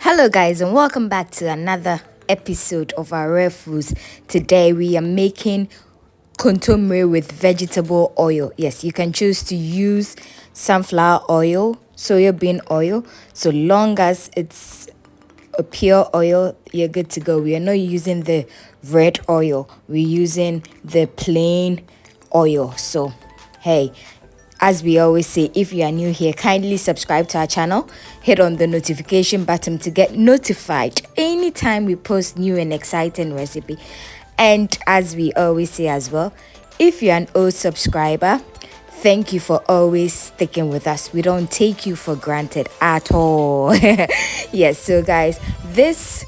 Hello guys and welcome back to another episode of our rare foods. Today we are making kontomire with vegetable oil. Yes, you can choose to use sunflower oil, soya bean oil, so long as it's a pure oil, you're good to go. We are not using the red oil, we're using the plain oil. So hey, as we always say, if you are new here, kindly subscribe to our channel, hit on the notification button to get notified anytime we post new and exciting recipe. And as we always say as well, if you're an old subscriber, thank you for always sticking with us. We don't take you for granted at all. Yes, so guys, this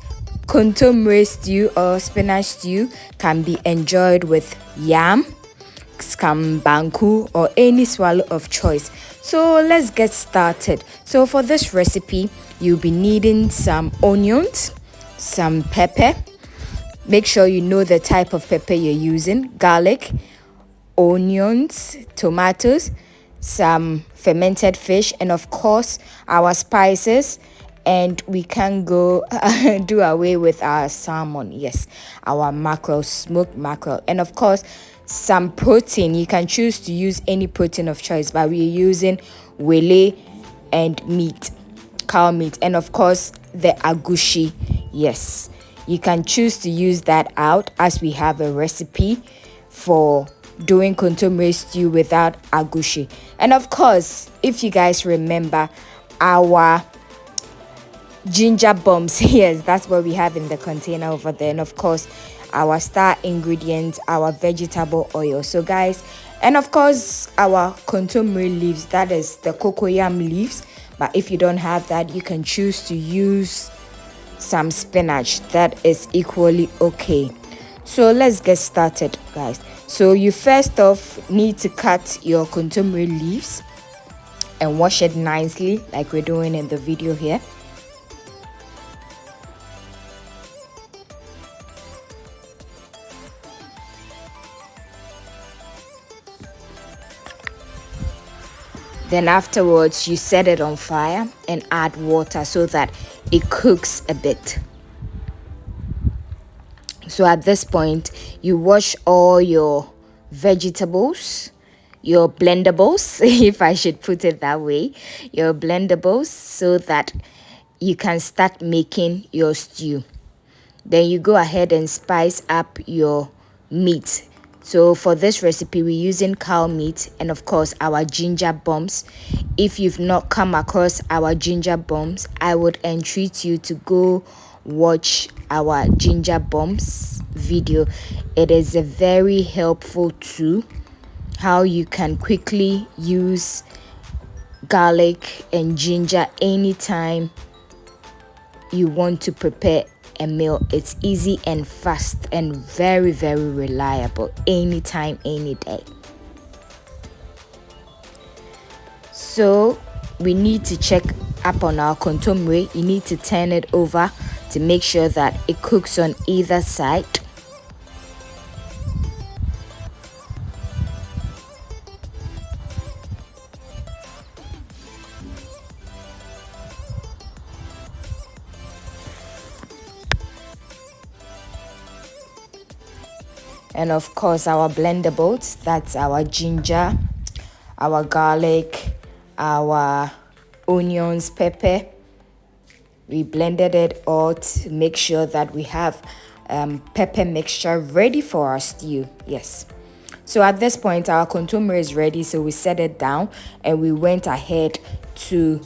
kontomire stew or spinach stew can be enjoyed with yam, Banku, or any swallow of choice. So let's get started. So for this recipe, you'll be needing some onions, some pepper. Make sure you know the type of pepper you're using, garlic, onions, tomatoes, some fermented fish, and of course our spices. And we can go do away with our salmon. Yes, our mackerel, smoked mackerel, and of course some protein. You can choose to use any protein of choice, but we're using Wele and meat, cow meat, and of course the agushi. Yes, you can choose to use that out, as we have a recipe for doing kontomire stew without agushi. And of course, if you guys remember, our ginger bombs, yes, that's what we have in the container over there. And of course our star ingredient, our vegetable oil. So guys, and of course our kontomire leaves, that is the cocoyam leaves. But if you don't have that, you can choose to use some spinach. That is equally okay. So let's get started, guys. So you first off need to cut your kontomire leaves and wash it nicely, like we're doing in the video here. Then afterwards, you set it on fire and add water so that it cooks a bit. So at this point, you wash all your vegetables, your blendables, if I should put it that way, your blendables, so that you can start making your stew. Then you go ahead and spice up your meat. So for this recipe, we're using cow meat and of course our ginger bombs. If you've not come across our ginger bombs, I would entreat you to go watch our ginger bombs video. It is a very helpful tool, how you can quickly use garlic and ginger anytime you want to prepare a meal. It's easy and fast and very reliable, anytime, any day. So we need to check up on our kontomire. You need to turn it over to make sure that it cooks on either side. And of course our blendables, that's our ginger, our garlic, our onions, pepper. We blended it all to make sure that we have pepper mixture ready for our stew. Yes, so at this point our kontomire is ready, so we set it down and we went ahead to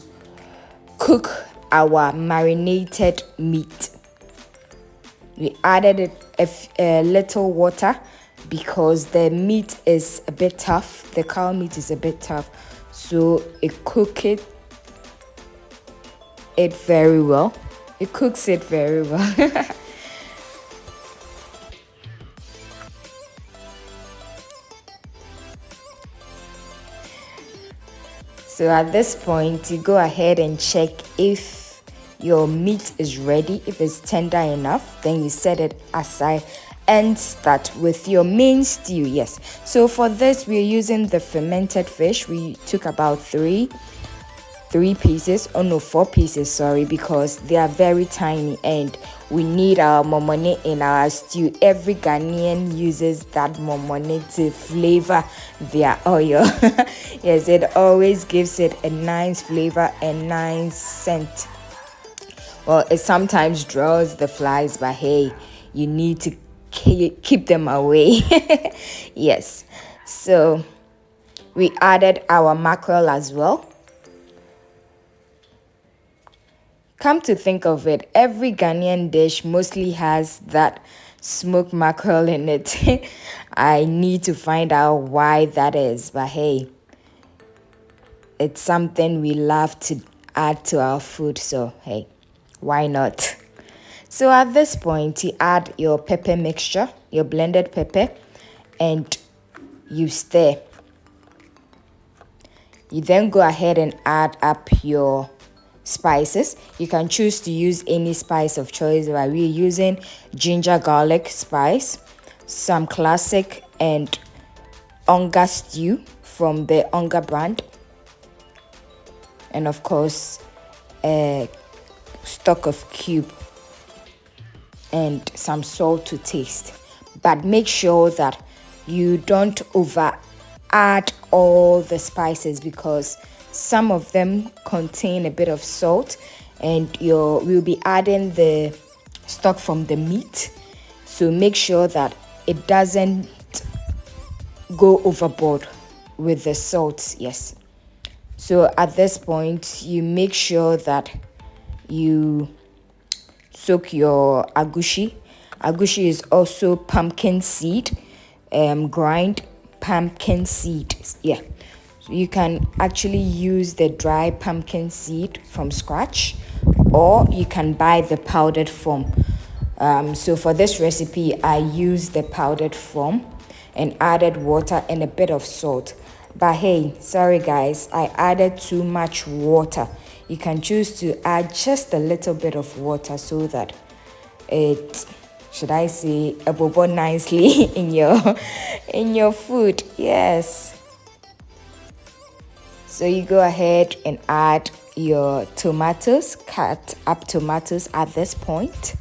cook our marinated meat. We added a little water because the meat is a bit tough. The cow meat is a bit tough, so it cooks it very well. It cooks it very well. So at this point, you go ahead and check if your meat is ready. If it's tender enough, then you set it aside and start with your main stew. Yes, so for this we're using the fermented fish. We took about 3 three pieces, oh no, four pieces, sorry, because they are very tiny and we need our momone in our stew. Every Ghanaian uses that momone to flavor their oil. Yes, it always gives it a nice flavor and nice scent. Well, it sometimes draws the flies, but hey, you need to keep them away. Yes, so we added our mackerel as well. Come to think of it, every Ghanaian dish mostly has that smoked mackerel in it. I need to find out why that is, but hey, it's something we love to add to our food, so hey, why not? So at this point, you add your pepper mixture, your blended pepper, and you stir. You then go ahead and add up your spices. You can choose to use any spice of choice, but we're using ginger garlic spice, some classic and onga stew from the onga brand, and of course a stock of cube and some salt to taste. But make sure that you don't over add all the spices because some of them contain a bit of salt, and we'll be adding the stock from the meat, so make sure that it doesn't go overboard with the salt. Yes, so at this point you make sure that you soak your agushi. Agushi is also pumpkin seed, grind pumpkin seed. Yeah, so you can actually use the dry pumpkin seed from scratch, or you can buy the powdered form. So for this recipe, I used the powdered form and added water and a bit of salt. But hey, sorry guys, I added too much water. You can choose to add just a little bit of water so that it, should I say, bobo nicely in your food. Yes. So you go ahead and add your tomatoes, cut up tomatoes at this point.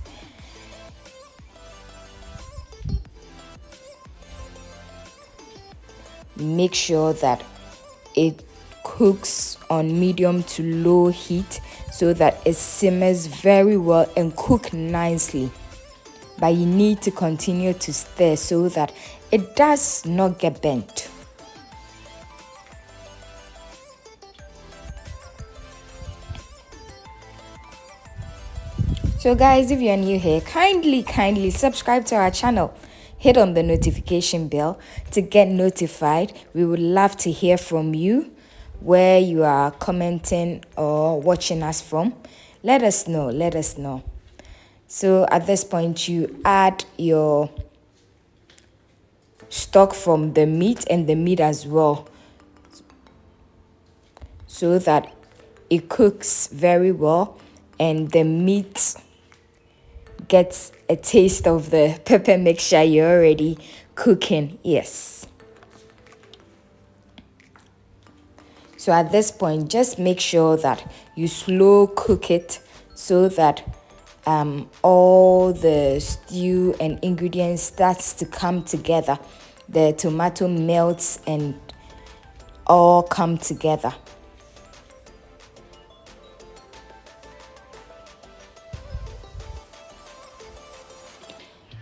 Make sure that it cooks on medium to low heat so that it simmers very well and cook nicely. But you need to continue to stir so that it does not get burnt. So guys, if you're new here, kindly subscribe to our channel. Hit on the notification bell to get notified. We would love to hear from you, where you are commenting or watching us from. Let us know. So at this point, you add your stock from the meat and the meat as well, so that it cooks very well and the meat gets a taste of the pepper mixture you're already cooking. Yes. So at this point, just make sure that you slow cook it so that all the stew and ingredients starts to come together. The tomato melts and all come together.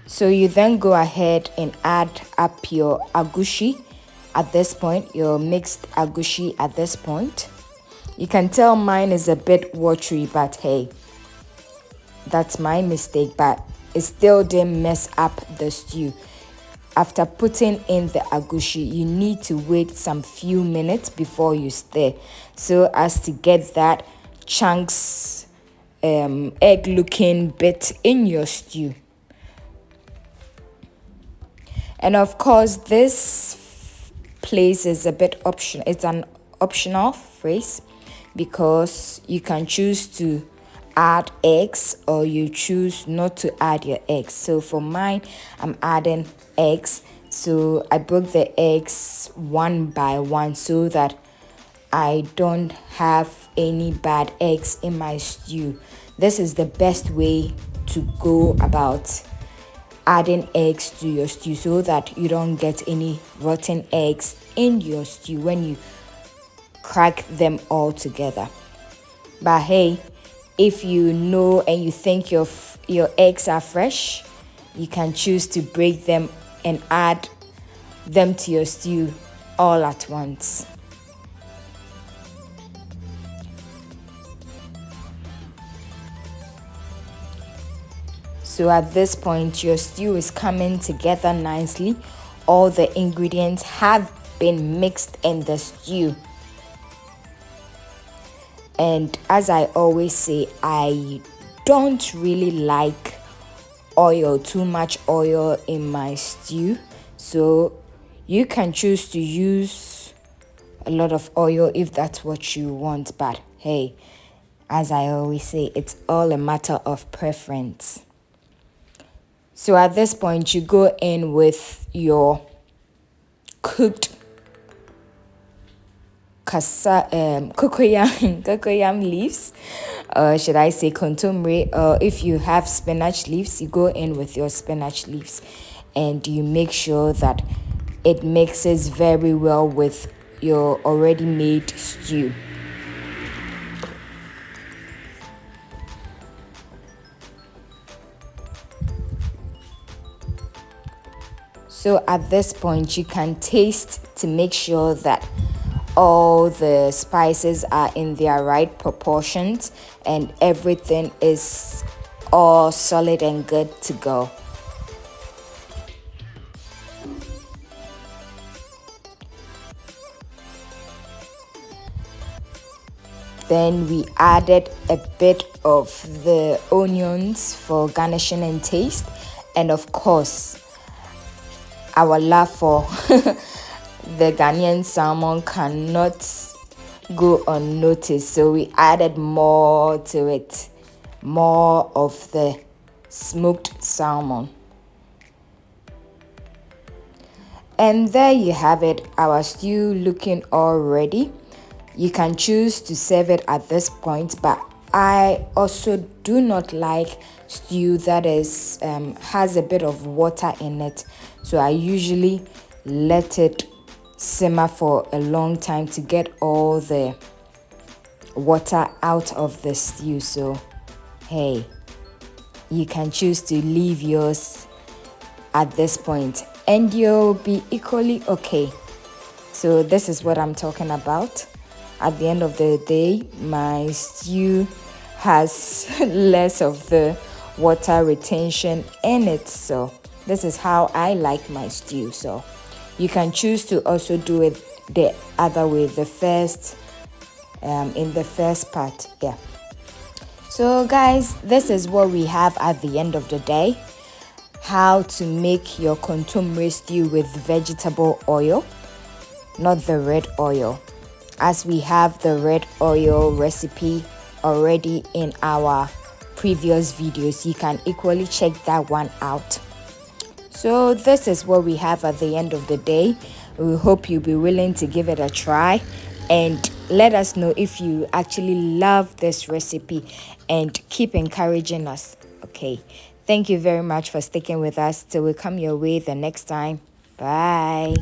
So you then go ahead and add up your agushi at this point, your mixed agushi at this point. You can tell mine is a bit watery, but hey, that's my mistake, but it still didn't mess up the stew. After putting in the agushi, you need to wait some few minutes before you stir, so as to get that chunks, egg looking bit in your stew. And of course, this place is a bit optional. It's an optional phrase because you can choose to add eggs or you choose not to add your eggs. So for mine, I'm adding eggs. So I broke the eggs one by one so that I don't have any bad eggs in my stew. This is the best way to go about adding eggs to your stew so that you don't get any rotten eggs in your stew when you crack them all together. But hey, if you know and you think your eggs are fresh, you can choose to break them and add them to your stew all at once. So at this point, your stew is coming together nicely. All the ingredients have been mixed in the stew. And as I always say, I don't really like oil, too much oil in my stew. So you can choose to use a lot of oil if that's what you want. But hey, as I always say, it's all a matter of preference. So at this point, you go in with your cooked cocoyam leaves, should I say kontomire, if you have spinach leaves, you go in with your spinach leaves and you make sure that it mixes very well with your already made stew. So at this point, you can taste to make sure that all the spices are in their right proportions and everything is all solid and good to go. Then we added a bit of the onions for garnishing and taste, and of course our love for the Ghanaian salmon cannot go unnoticed, so we added more to it, more of the smoked salmon. And there you have it, our stew looking all ready. You can choose to serve it at this point, but I also do not like stew that is has a bit of water in it, so I usually let it simmer for a long time to get all the water out of the stew. So hey, you can choose to leave yours at this point and you'll be equally okay. So this is what I'm talking about. At the end of the day, my stew has less of the water retention in it, so this is how I like my stew. So you can choose to also do it the other way, the first in the first part. Yeah. So guys, this is what we have at the end of the day. How to make your kontomire stew with vegetable oil, not the red oil, as we have the red oil recipe already in our previous videos. You can equally check that one out. So this is what we have at the end of the day. We hope you'll be willing to give it a try and let us know if you actually love this recipe and keep encouraging us. Okay, thank you very much for sticking with us till we come your way the next time. Bye.